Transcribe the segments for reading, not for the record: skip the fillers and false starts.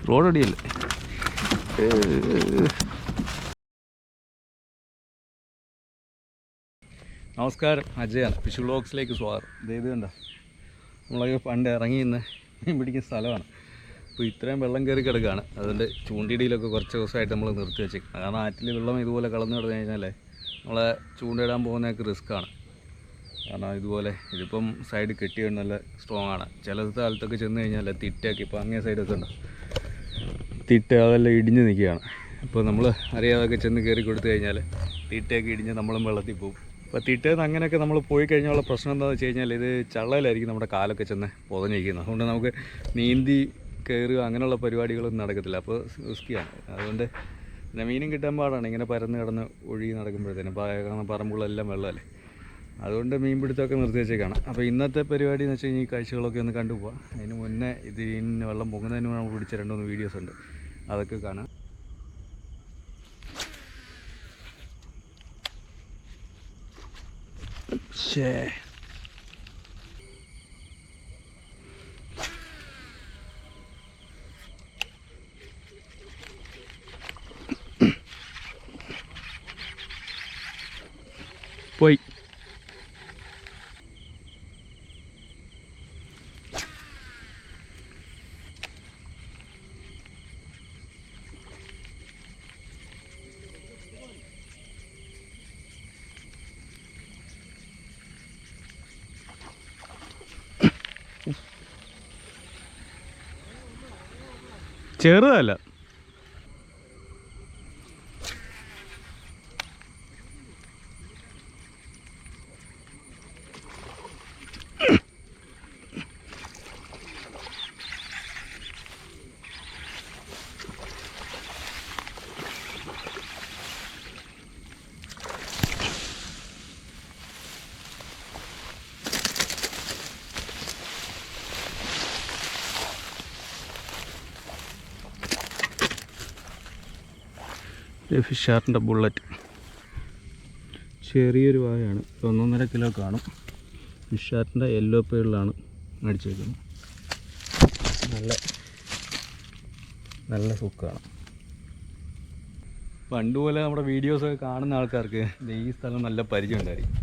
Road അടിയല്ലേ. നമസ്കാരം, അജയാണ്. Fish വ്ളോഗ്സിലേക്ക് സ്വാഗതം. ഇത് കണ്ടോ, നമ്മളൊക്കെ പണ്ട് ഇറങ്ങി നിന്ന് മീൻ പിടിക്കുന്ന സ്ഥലമാണ്. അപ്പോൾ ഇത്രയും വെള്ളം കയറി കിടക്കുകയാണ്. അതുകൊണ്ട് ചൂണ്ടയിടയിലൊക്കെ കുറച്ച് ദിവസമായിട്ട് നമ്മൾ നിർത്തി വെച്ചേക്കും. കാരണം ആറ്റിൽ വെള്ളം ഇതുപോലെ കളന്ന് കിടന്നു കഴിഞ്ഞാൽ നമ്മളെ ചൂണ്ടയിടാൻ പോകുന്നതൊക്കെ റിസ്ക്കാണ്. കാരണം ഇതുപോലെ ഇതിപ്പം സൈഡ് കെട്ടിയ നല്ല സ്ട്രോങ് ആണ്. ചില സ്ഥലത്തൊക്കെ ചെന്ന് കഴിഞ്ഞാൽ തിട്ടയൊക്കെ ഇപ്പോൾ അങ്ങേ സൈഡൊക്കെ ഉണ്ടോ, തിട്ട അതെല്ലാം ഇടിഞ്ഞ് നിൽക്കുകയാണ്. അപ്പോൾ നമ്മൾ അറിയാതൊക്കെ ചെന്ന് കയറി കൊടുത്തു കഴിഞ്ഞാൽ തിട്ടയൊക്കെ ഇടിഞ്ഞ് നമ്മളും വെള്ളത്തിൽ പോകും. അപ്പോൾ തിട്ടേന്ന് അങ്ങനെയൊക്കെ നമ്മൾ പോയി കഴിഞ്ഞുള്ള പ്രശ്നം എന്താണെന്ന് വെച്ച് കഴിഞ്ഞാൽ ഇത് ചള്ളയിലായിരിക്കും നമ്മുടെ കാലൊക്കെ ചെന്ന് പൊതഞ്ഞിരിക്കുന്നത്. അതുകൊണ്ട് നമുക്ക് നീന്തി കയറുക അങ്ങനെയുള്ള പരിപാടികളൊന്നും നടക്കത്തില്ല. അപ്പോൾ റിസ്ക്കിയാണ്. അതുകൊണ്ട് പിന്നെ മീനും കിട്ടാൻ പാടാണ് ഇങ്ങനെ പരന്ന് കിടന്ന് ഒഴുകി നടക്കുമ്പോഴത്തേനും. കാരണം പറമ്പുകളെല്ലാം വെള്ളമല്ലേ. അതുകൊണ്ട് മീൻ പിടുത്തമൊക്കെ നിർത്തി വെച്ചേക്കാണ്. അപ്പോൾ ഇന്നത്തെ പരിപാടി എന്ന് വെച്ച് കഴിഞ്ഞാൽ ഈ കാഴ്ചകളൊക്കെ ഒന്ന് കണ്ടുപോകാം. അതിന് മുന്നേ ഇതിന് വെള്ളം പൊങ്ങുന്നതിന് മുന്നേ നമ്മൾ പിടിച്ച 2-3 വീഡിയോസ് ഉണ്ട്, അതൊക്കെ കാണാം. പോയി ചെറുതല്ല. ഫിഷാറിൻ്റെ ബുള്ളറ്റ് ചെറിയൊരു വായാണ്, 1.5 കിലോ കാണും. ഫിഷാറിൻ്റെ യെല്ലോ പേളിലാണ് അടിച്ചേക്കുന്നത്. നല്ല സുഖമാണ്. പണ്ട് പോലെ നമ്മുടെ വീഡിയോസൊക്കെ കാണുന്ന ആൾക്കാർക്ക് ഈ സ്ഥലം നല്ല പരിചയം ഉണ്ടായിരിക്കും.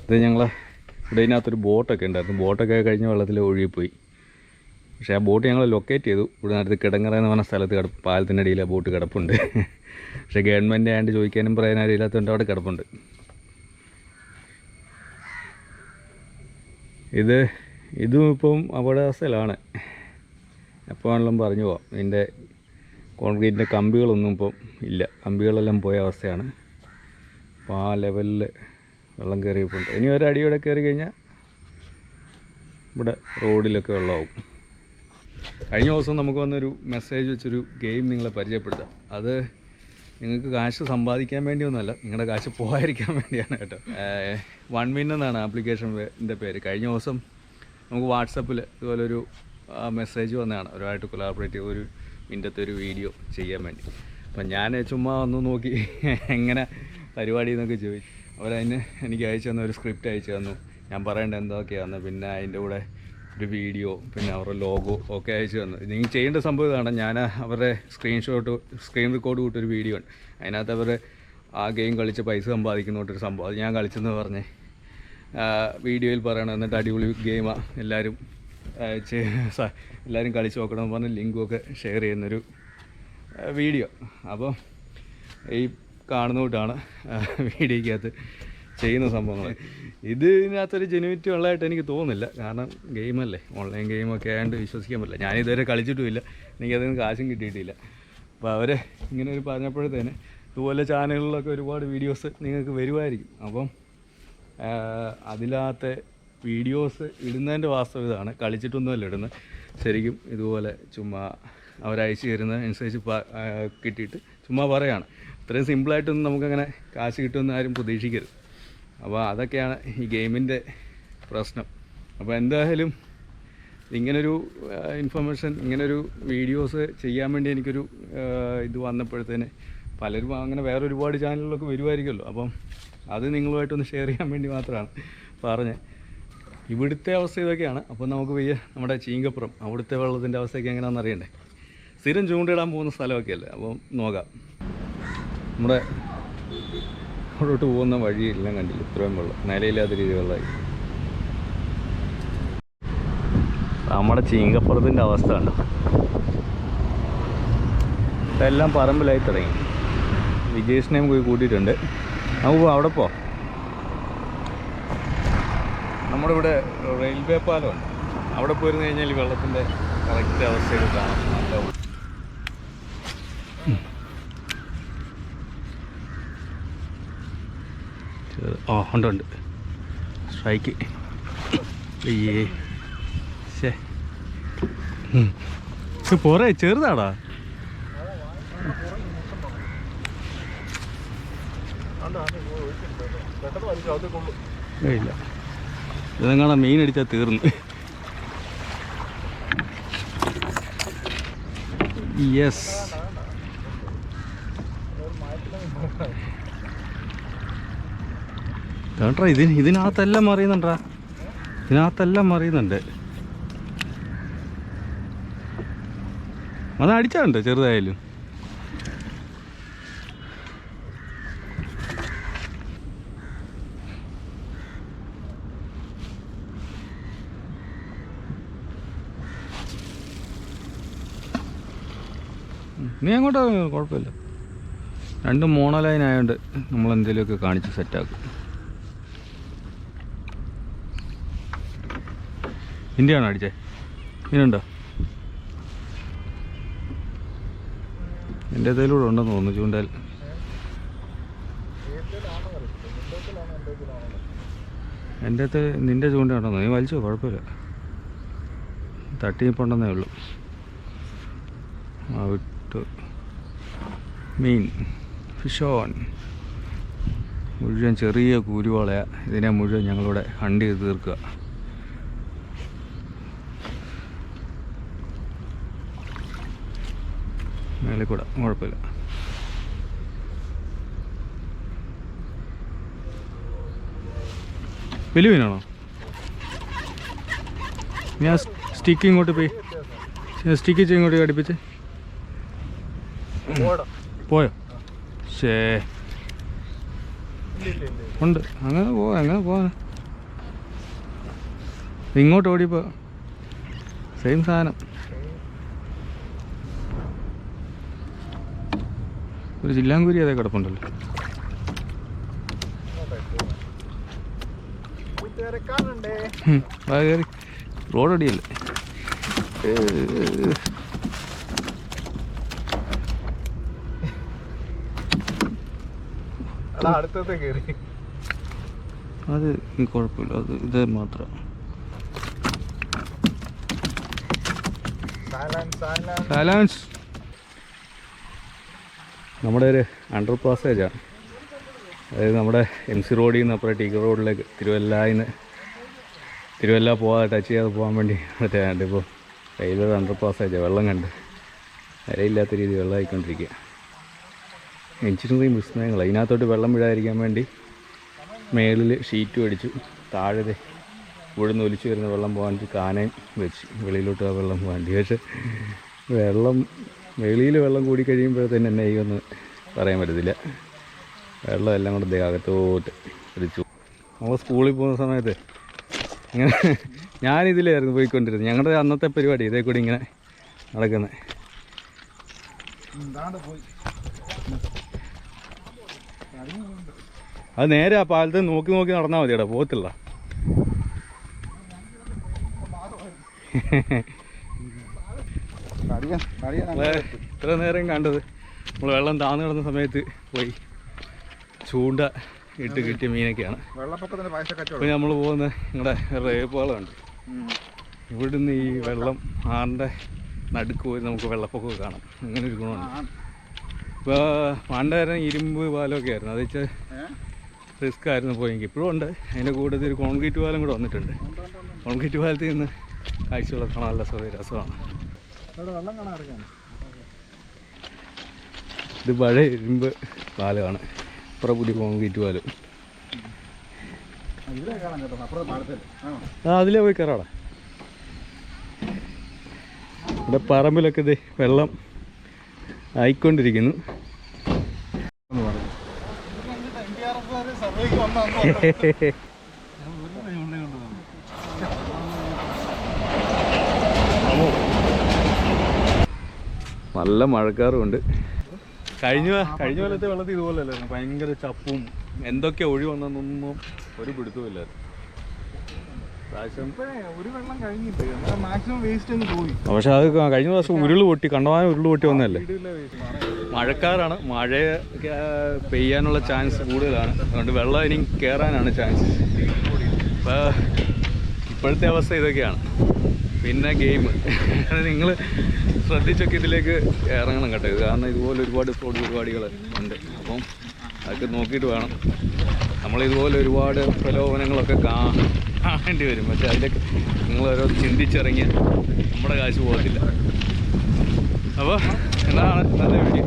ഇത് ഞങ്ങൾ ഇവിടെ ഇതിനകത്തൊരു ബോട്ടൊക്കെ ഉണ്ടായിരുന്നു. ബോട്ടൊക്കെ കഴിഞ്ഞ വെള്ളത്തിൽ ഒഴുകിപ്പോയി. പക്ഷേ ആ ബോട്ട് ഞങ്ങൾ ലൊക്കേറ്റ് ചെയ്തു. ഇവിടെ അടുത്ത് കിടങ്ങറ എന്ന് പറഞ്ഞ സ്ഥലത്ത് പാലത്തിൻ്റെ അടിയിൽ ആ ബോട്ട് കിടപ്പുണ്ട്. പക്ഷേ ഗവൺമെൻറ് ആയതുകൊണ്ട് ചോദിക്കാനും പറയാനും അറിയില്ലാത്തതുകൊണ്ട് അവിടെ കിടപ്പുണ്ട്. ഇതും ഇപ്പം അപകടാവസ്ഥയിലാണ്. എപ്പോഴാണെങ്കിലും പറഞ്ഞു പോവാം. ഇതിൻ്റെ കോൺക്രീറ്റിൻ്റെ കമ്പികളൊന്നും ഇപ്പം ഇല്ല, കമ്പികളെല്ലാം പോയ അവസ്ഥയാണ്. അപ്പോൾ ആ ലെവലിൽ വെള്ളം കയറിയിട്ടുണ്ട്. ഇനി ഒരടിയോടെ കയറി കഴിഞ്ഞാൽ ഇവിടെ റോഡിലൊക്കെ വെള്ളമാവും. കഴിഞ്ഞ ദിവസം നമുക്ക് വന്നൊരു മെസ്സേജ് വെച്ചൊരു ഗെയിം നിങ്ങളെ പരിചയപ്പെടുത്താം. അത് നിങ്ങൾക്ക് കാശ് സമ്പാദിക്കാൻ വേണ്ടിയൊന്നുമല്ല, നിങ്ങളുടെ കാശ് പോകാതിരിക്കാൻ വേണ്ടിയാണ് കേട്ടോ. 1 Win എന്നാണ് ആപ്ലിക്കേഷൻ്റെ പേര്. കഴിഞ്ഞ ദിവസം നമുക്ക് വാട്സപ്പിൽ ഇതുപോലൊരു മെസ്സേജ് വന്നതാണ്, ഒരാളായിട്ട് കൊലാബറേറ്റ് ചെയ്ത് 1 മിനിറ്റത്തെ ഒരു വീഡിയോ ചെയ്യാൻ വേണ്ടി. അപ്പം ഞാൻ ചുമ്മാ ഒന്ന് നോക്കി എങ്ങനെ പരിപാടി എന്നൊക്കെ ചോദിച്ചു. അവരതിന് എനിക്ക് അയച്ചു തന്ന ഒരു സ്ക്രിപ്റ്റ് അയച്ചു തന്നു. ഞാൻ പറയേണ്ടത് എന്തൊക്കെയാണ്, പിന്നെ അതിൻ്റെ കൂടെ ഒരു വീഡിയോ, പിന്നെ അവരുടെ ലോഗോ ഒക്കെ അയച്ചു തന്നു. നിങ്ങൾ ചെയ്യേണ്ട സംഭവം ഇതാണ്. ഞാൻ അവരുടെ സ്ക്രീൻ റെക്കോർഡ് കൂട്ടൊരു വീഡിയോ ഉണ്ട്. അതിനകത്ത് അവർ ആ ഗെയിം കളിച്ച് പൈസ സമ്പാദിക്കുന്നോട്ടൊരു സംഭവം, അത് ഞാൻ കളിച്ചെന്ന് പറഞ്ഞ് വീഡിയോയിൽ പറയണം. എന്നിട്ട് അടിപൊളി ഗെയിമാണ്, എല്ലാവരും കളിച്ച് നോക്കണമെന്ന് പറഞ്ഞ് ലിങ്കൊക്കെ ഷെയർ ചെയ്യുന്നൊരു വീഡിയോ. അപ്പോൾ ഈ കാണുന്നോട്ടാണ് വീഡിയോയ്ക്കകത്ത് ചെയ്യുന്ന സംഭവങ്ങൾ. ഇതിനകത്തൊരു ജെനുവിറ്റി ഉള്ളതായിട്ട് എനിക്ക് തോന്നുന്നില്ല. കാരണം ഗെയിമല്ലേ, ഓൺലൈൻ ഗെയിമൊക്കെ ആയതുകൊണ്ട് വിശ്വസിക്കാൻ പറ്റില്ല. ഞാനിതുവരെ കളിച്ചിട്ടുമില്ല, എനിക്കതിന് കാശും കിട്ടിയിട്ടില്ല. അപ്പോൾ അവർ ഇങ്ങനെ ഒരു പറഞ്ഞപ്പോഴത്തേന് ഇതുപോലെ ചാനലുകളിലൊക്കെ ഒരുപാട് വീഡിയോസ് നിങ്ങൾക്ക് വരുമായിരിക്കും. അപ്പം അതിനകത്തെ വീഡിയോസ് ഇടുന്നതിൻ്റെ വാസ്തവം ഇതാണ്. കളിച്ചിട്ടൊന്നുമല്ല ഇടുന്നത്, ശരിക്കും ഇതുപോലെ ചുമ്മാ അവരയച്ചു തരുന്നതനുസരിച്ച് കിട്ടിയിട്ട് ചുമ്മാ പറയുകയാണ്. ഇത്രയും സിമ്പിളായിട്ടൊന്നും നമുക്കങ്ങനെ കാശ് കിട്ടുമെന്ന് ആരും പ്രതീക്ഷിക്കരുത്. അപ്പോൾ അതൊക്കെയാണ് ഈ ഗെയിമിൻ്റെ പ്രശ്നം. അപ്പോൾ എന്തായാലും ഇങ്ങനൊരു ഇൻഫർമേഷൻ, ഇങ്ങനൊരു വീഡിയോസ് ചെയ്യാൻ വേണ്ടി എനിക്കൊരു ഇത് വന്നപ്പോഴത്തേന് പലരും അങ്ങനെ വേറെ ഒരുപാട് ചാനലുകളൊക്കെ വരുമായിരിക്കുമല്ലോ. അപ്പം അത് നിങ്ങളുമായിട്ടൊന്ന് ഷെയർ ചെയ്യാൻ വേണ്ടി മാത്രമാണ് പറഞ്ഞത്. ഇവിടുത്തെ അവസ്ഥ ഇതൊക്കെയാണ്. അപ്പോൾ നമുക്ക് വയ്യ നമ്മുടെ ചീങ്കപ്പുറം അവിടുത്തെ വെള്ളത്തിൻ്റെ അവസ്ഥയൊക്കെ എങ്ങനെയാണെന്ന് അറിയണ്ടേ. സ്ഥിരം ചൂണ്ടിടാൻ പോകുന്ന സ്ഥലമൊക്കെ അല്ലേ. അപ്പം നോക്കാം. നമ്മുടെ അവിടോട്ട് പോകുന്ന വഴിയെല്ലാം കണ്ടില്ല, ഇത്രയും വെള്ളം, നിലയില്ലാത്ത രീതി വെള്ളമായി. നമ്മുടെ ചീങ്കപ്പുറത്തിൻ്റെ അവസ്ഥ കണ്ടോ. ഇതെല്ലാം പറമ്പിലായി തുടങ്ങി. വിജേഷിനെയും പോയി കൂട്ടിയിട്ടുണ്ട്. നമുക്ക് അവിടെ പോവാം. നമ്മുടെ ഇവിടെ റെയിൽവേ പാലമുണ്ട്. അവിടെ പോയിരുന്നു കഴിഞ്ഞാൽ ഈ വെള്ളത്തിൻ്റെ കറക്റ്റ് അവസ്ഥയിൽ കാണാം. നല്ല ഉണ്ട് സ്ട്രൈക്ക്. അയ്യേ ശേ പോരെ ചെറുതാടാ. ഇല്ല ഇതെങ്ങാണ മീൻ അടിച്ചാൽ തീർന്നു. യെസ് കേട്ടാ. ഇതിനകത്തെല്ലാം മറിയുന്നുണ്ടാ. ഇതിനകത്തെല്ലാം മറിയുന്നുണ്ട്. അത് അടിച്ചാലുണ്ട് ചെറുതായാലും. നീ അങ്ങോട്ട് കുഴപ്പമില്ല. രണ്ടും മോണലൈനായതുകൊണ്ട് നമ്മളെന്തെങ്കിലുമൊക്കെ കാണിച്ച് സെറ്റാക്കും. ഇന്ത്യയാണോ അടിച്ചേ? മീനുണ്ടോ? എൻ്റെ ഇതിലൂടെ ഉണ്ടെന്ന് തോന്നുന്നു ചൂണ്ടൽ. എൻ്റെ അടുത്ത് നിൻ്റെ ചൂണ്ട ഉണ്ടെന്ന്. നീ വലിച്ചോ, കുഴപ്പമില്ല. തട്ടിയപ്പോണ്ടെന്നേ ഉള്ളൂ. ആ വിട്ടു. മീൻ ഫിഷ് ഓൺ. മുഴുവൻ ചെറിയ കൂരുവാളയാണ്. ഇതിനെ മുഴുവൻ ഞങ്ങളിവിടെ ഹണ്ട് ചെയ്ത് തീർക്കുക. മേളിൽ കൂടെ കുഴപ്പമില്ല. വലിയ മീനാണോ? ഞാൻ സ്റ്റിക്ക് ഇങ്ങോട്ട് പോയി സ്റ്റിക്ക് ഇങ്ങോട്ട് ഘടിപ്പിച്ച് പോയോ? ശേ ഉണ്ട്. അങ്ങനെ പോവാൻ ഇങ്ങോട്ട് ഓടിയപ്പോൾ സെയിം സാധനം. ഒരു ജില്ലാങ്കൂരി അതേ കിടപ്പുണ്ടല്ലോ. കയറി റോഡടിയല്ലേ. അത് കുഴപ്പമില്ല. അത് ഇത് മാത്രം. സൈലൻസ്. നമ്മുടെ ഒരു അണ്ടർ പാസേജാണ്. അതായത് നമ്മുടെ MC റോഡിൽ നിന്ന് അപ്പുറം ടി റോഡിലേക്ക് തിരുവല്ല പോകാതെ ടച്ച് ചെയ്യാതെ പോകാൻ വേണ്ടി മറ്റേ ഇപ്പോൾ റെയിൽവേ അണ്ടർ പാസേജാണ്. വെള്ളം കണ്ട് നിലയില്ലാത്ത രീതി വെള്ളമായിക്കൊണ്ടിരിക്കുക. എഞ്ചിനീയറിംഗ് വിസ്മയങ്ങൾ. അതിനകത്തോട്ട് വെള്ളം വീഴാതിരിക്കാൻ വേണ്ടി മേളിൽ ഷീറ്റും അടിച്ചു. താഴെ ഇവിടുന്ന് ഒലിച്ചു വരുന്ന വെള്ളം പോകാൻ കാനയും വെച്ച് വെളിയിലോട്ട് ആ വെള്ളം പോകാൻ. പക്ഷേ വെളിയിൽ വെള്ളം കൂടി കഴിയുമ്പോഴത്തേന് എന്നെ ചെയ്യുമെന്ന് പറയാൻ പറ്റത്തില്ല. വെള്ളം എല്ലാം കൂടെ അകത്തോട്ട് പിടിച്ചു. നമ്മൾ സ്കൂളിൽ പോകുന്ന സമയത്ത് ഇങ്ങനെ ഞാനിതിലായിരുന്നു പോയിക്കൊണ്ടിരുന്നത്. ഞങ്ങളുടെ അന്നത്തെ പരിപാടി ഇതേ കൂടി ഇങ്ങനെ നടക്കുന്നത്. അത് നേരെ ആ പാലത്ത് നോക്കി നടന്നാൽ മതിയടാ, പോകത്തില്ല. ഇത്ര നേരം കണ്ടത് നമ്മൾ വെള്ളം താഴ്ന്നു കിടന്ന സമയത്ത് പോയി ചൂണ്ട ഇട്ട് കിട്ടിയ മീനൊക്കെയാണ്. അപ്പോൾ നമ്മൾ പോകുന്ന നിങ്ങളുടെ റേപ്പാളുണ്ട്. ഇവിടുന്ന് ഈ വെള്ളം ആറിൻ്റെ നടുക്ക് പോയി നമുക്ക് വെള്ളപ്പൊക്കമൊക്കെ കാണാം. അങ്ങനെ ഒരു ഗുണമുണ്ട്. ഇപ്പോൾ പണ്ടായിരുന്നു ഇരുമ്പ് പാലമൊക്കെ ആയിരുന്നു. അത് വെച്ചാൽ റിസ്ക് ആയിരുന്നു പോയെങ്കിൽ. ഇപ്പോഴും ഉണ്ട്. അതിൻ്റെ കൂടുതൽ ഒരു കോൺക്രീറ്റ് പാലം കൂടെ വന്നിട്ടുണ്ട്. കോൺക്രീറ്റ് പാലത്തിൽ നിന്ന് കാഴ്ചകളൊക്കെ കാണാൻ നല്ല രസമാണ്. ഇത് പഴയ ഇരുമ്പ് പാലമാണ്. ഇപ്പുറം പുതിയ കോൺക്രീറ്റ് പാലം. അതിലേ പോയി കയറാടാ. ഇവിടെ പറമ്പിലൊക്കെ ഇത് വെള്ളം ആയിക്കൊണ്ടിരിക്കുന്നു. നല്ല മഴക്കാറുമുണ്ട്. കഴിഞ്ഞ കൊല്ലത്തെ വെള്ളത്തിൽ ഇതുപോലെ അല്ലായിരുന്നു, ഭയങ്കര ചപ്പും എന്തൊക്കെ ഒഴി വന്നൊന്നും ഒരു പിടുത്തമില്ലായിരുന്നു. പക്ഷെ അത് കഴിഞ്ഞ പ്രാവശ്യം ഉരുള് പൊട്ടി, കണ്ടമാനം ഉരുള് പൊട്ടി വന്നതല്ലേ. മഴക്കാറാണ്, മഴ പെയ്യാനുള്ള ചാൻസ് കൂടുതലാണ്, അതുകൊണ്ട് വെള്ളം ഇനി കയറാനാണ് ചാൻസ്. അപ്പോൾ ഇപ്പോഴത്തെ അവസ്ഥ ഇതൊക്കെയാണ്. പിന്നെ ഗെയിം നിങ്ങൾ ശ്രദ്ധിച്ചൊക്കെ ഇതിലേക്ക് ഇറങ്ങണം കേട്ടോ. ഇത് കാരണം ഇതുപോലെ ഒരുപാട് സ്പോർട്സ് പരിപാടികൾ ഉണ്ട്. അപ്പം അതൊക്കെ നോക്കിയിട്ട് വേണം. നമ്മളിതുപോലെ ഒരുപാട് പ്രലോഭനങ്ങളൊക്കെ കാണേണ്ടി വരും. പക്ഷേ അതിലേക്ക് നിങ്ങളോരോ ചിന്തിച്ചിറങ്ങിയ നമ്മുടെ കാശ് പോകത്തില്ല. അപ്പോൾ എന്താണ് നല്ല വീഡിയോ,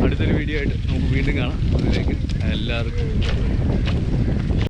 അടുത്തൊരു വീഡിയോ ആയിട്ട് നമുക്ക് വീണ്ടും കാണാം. അതിലേക്ക് എല്ലാവർക്കും